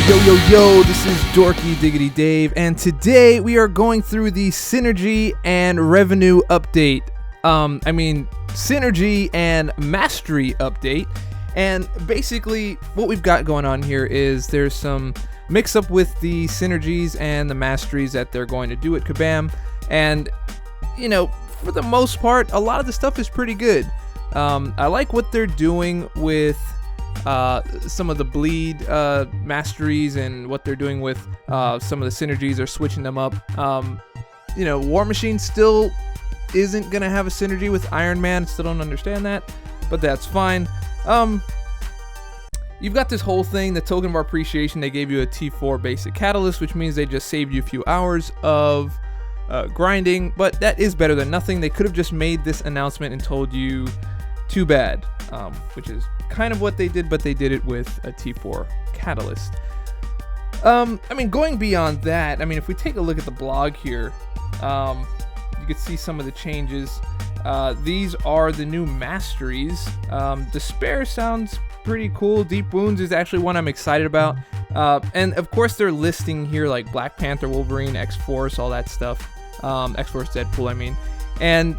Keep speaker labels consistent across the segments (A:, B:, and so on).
A: Yo, this is Dorky Diggity Dave, and today we are going through the Synergy and Revenue update. Synergy and Mastery update. And basically, what we've got going on here is there's some mix-up with the Synergies and the Masteries that they're going to do at Kabam. And, you know, for the most part, a lot of the stuff is pretty good. I like what they're doing with some of the bleed masteries and what they're doing with some of the synergies. They're switching them up. War Machine still isn't gonna have a synergy with Iron Man. Still don't understand that, but that's fine. You've got this whole thing, the token of appreciation. They gave you a T4 basic catalyst, which means they just saved you a few hours of grinding, but that is better than nothing. They could have just made this announcement and told you too bad, which is kind of what they did, but they did it with a T4 catalyst. Going beyond that, if we take a look at the blog here, you can see some of the changes. These are the new masteries. Despair sounds pretty cool. Deep Wounds is actually one I'm excited about. And of course they're listing here like Black Panther, Wolverine, X-Force, all that stuff. X-Force, Deadpool, And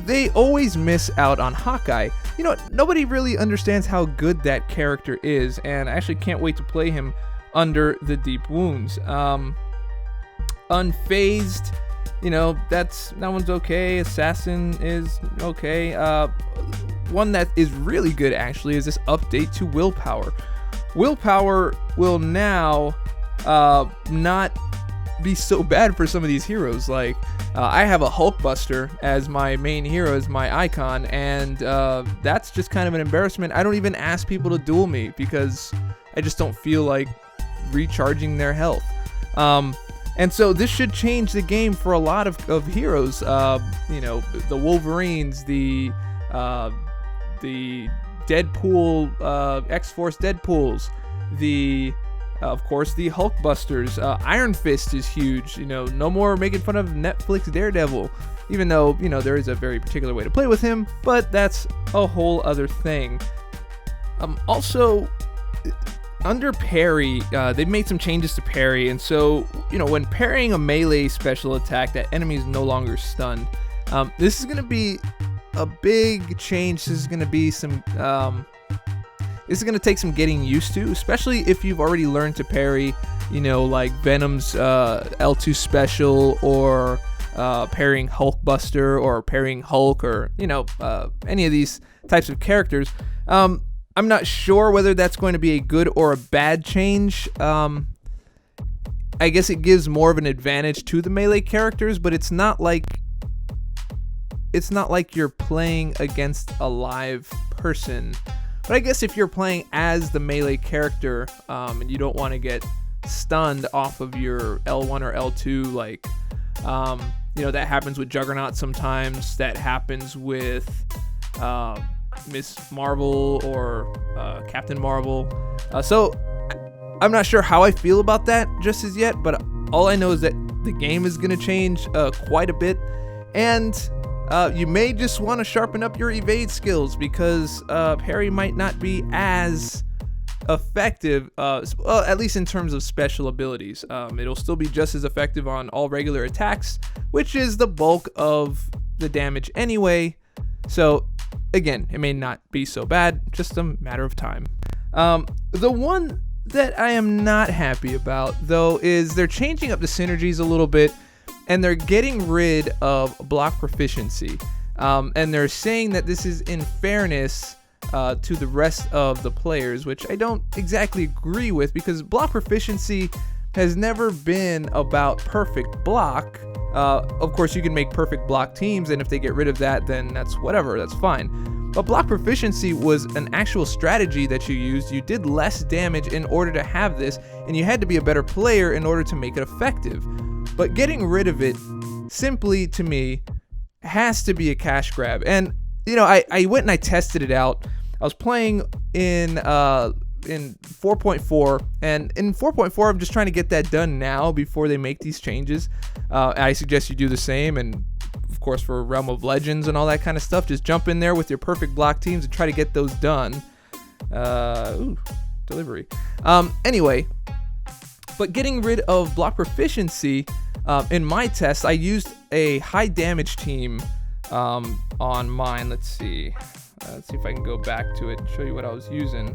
A: they always miss out on Hawkeye. Nobody really understands how good that character is, and I actually can't wait to play him under the Deep Wounds. Unfazed, that one's okay. Assassin is okay. One that is really good actually is this update to Willpower. Willpower will now not be so bad for some of these heroes. Like I have a Hulkbuster as my main hero, as my icon, and that's just kind of an embarrassment. I don't even ask people to duel me because I just don't feel like recharging their health. And so this should change the game for a lot of heroes. The Wolverines, the Deadpool, X-Force Deadpools, of course, the Hulkbusters. Iron Fist is huge. No more making fun of Netflix Daredevil, even though, there is a very particular way to play with him, but that's a whole other thing. Also, under parry, they've made some changes to parry, and so, when parrying a melee special attack, that enemy is no longer stunned. This is going to be a big change. This is going to be some... This is going to take some getting used to, especially if you've already learned to parry, like Venom's L2 special, or parrying Hulkbuster, or parrying Hulk, or, any of these types of characters. I'm not sure whether that's going to be a good or a bad change. I guess it gives more of an advantage to the melee characters, but it's not like you're playing against a live person. But I guess if you're playing as the melee character, and you don't want to get stunned off of your L1 or L2, like, that happens with Juggernaut sometimes. That happens with Miss Marvel or Captain Marvel. So I'm not sure how I feel about that just as yet, but all I know is that the game is going to change quite a bit, and you may just want to sharpen up your evade skills, because parry might not be as effective, at least in terms of special abilities. It'll still be just as effective on all regular attacks, which is the bulk of the damage anyway. So again, it may not be so bad, just a matter of time. The one that I am not happy about, though, is they're changing up the synergies a little bit, and they're getting rid of block proficiency. And they're saying that this is in fairness to the rest of the players, which I don't exactly agree with, because block proficiency has never been about perfect block. Of course, you can make perfect block teams, and if they get rid of that, then that's whatever, that's fine. But block proficiency was an actual strategy that you used. You did less damage in order to have this, and you had to be a better player in order to make it effective. But getting rid of it, simply to me, has to be a cash grab. And, I went and I tested it out. I was playing in 4.4, and in 4.4, I'm just trying to get that done now before they make these changes. I suggest you do the same, and of course for Realm of Legends and all that kind of stuff, just jump in there with your perfect block teams and try to get those done. Delivery. Anyway, But getting rid of block proficiency, in my test, I used a high damage team on mine. Let's see if I can go back to it and show you what I was using.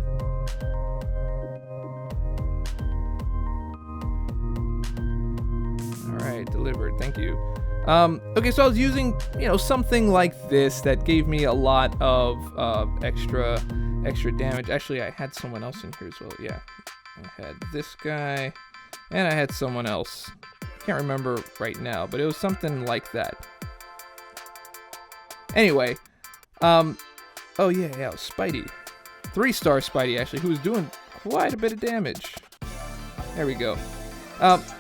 A: All right, delivered. Thank you. Okay, so I was using, something like this that gave me a lot of extra damage. Actually, I had someone else in here as well. Yeah, I had this guy, and I had someone else. Can't remember right now, but it was something like that. Anyway, oh yeah, it was Spidey. 3-star Spidey, actually, who was doing quite a bit of damage. There we go.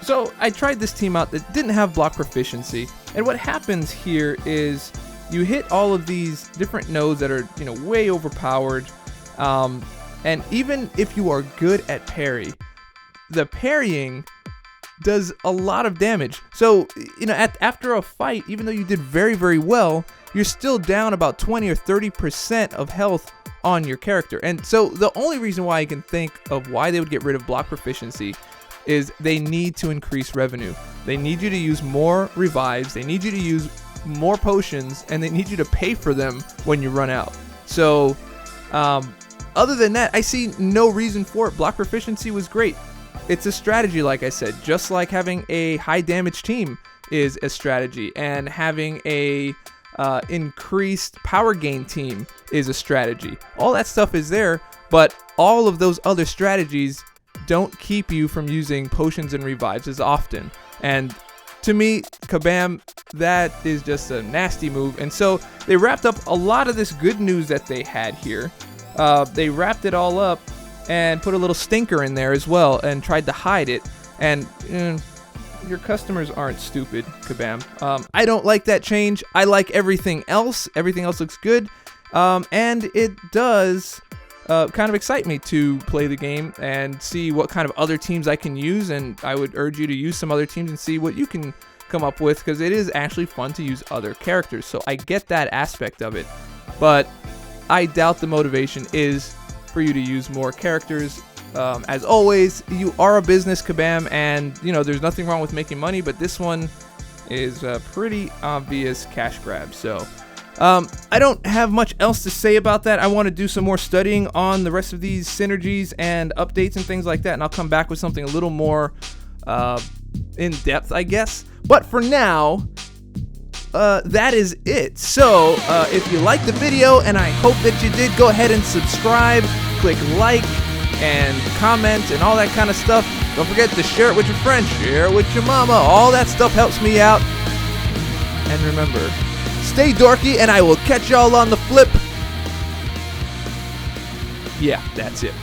A: So I tried this team out that didn't have block proficiency, and what happens here is you hit all of these different nodes that are, way overpowered, and even if you are good at parry, the parrying does a lot of damage. So, after a fight, even though you did very, very well, you're still down about 20 or 30% of health on your character. And so the only reason why I can think of why they would get rid of block proficiency is they need to increase revenue. They need you to use more revives, they need you to use more potions, and they need you to pay for them when you run out. So, other than that, I see no reason for it. Block proficiency was great. It's a strategy, like I said, just like having a high damage team is a strategy, and having a increased power gain team is a strategy. All that stuff is there, but all of those other strategies don't keep you from using potions and revives as often. And to me, Kabam, that is just a nasty move. And so they wrapped up a lot of this good news that they had here. They wrapped it all up and put a little stinker in there as well and tried to hide it. And your customers aren't stupid, Kabam. I don't like that change. I like everything else. Everything else looks good. And it does kind of excite me to play the game and see what kind of other teams I can use. And I would urge you to use some other teams and see what you can come up with, because it is actually fun to use other characters. So I get that aspect of it. But I doubt the motivation is for you to use more characters. As always, you are a business, Kabam, and there's nothing wrong with making money, but this one is a pretty obvious cash grab. So I don't have much else to say about that. I want to do some more studying on the rest of these synergies and updates and things like that, and I'll come back with something a little more in depth, I guess. But for now, that is it. So if you liked the video, and I hope that you did, go ahead and subscribe, click like, and comment, and all that kind of stuff. Don't forget to share it with your friends, share it with your mama. All that stuff helps me out. And remember, stay dorky, and I will catch y'all on the flip. Yeah, that's it.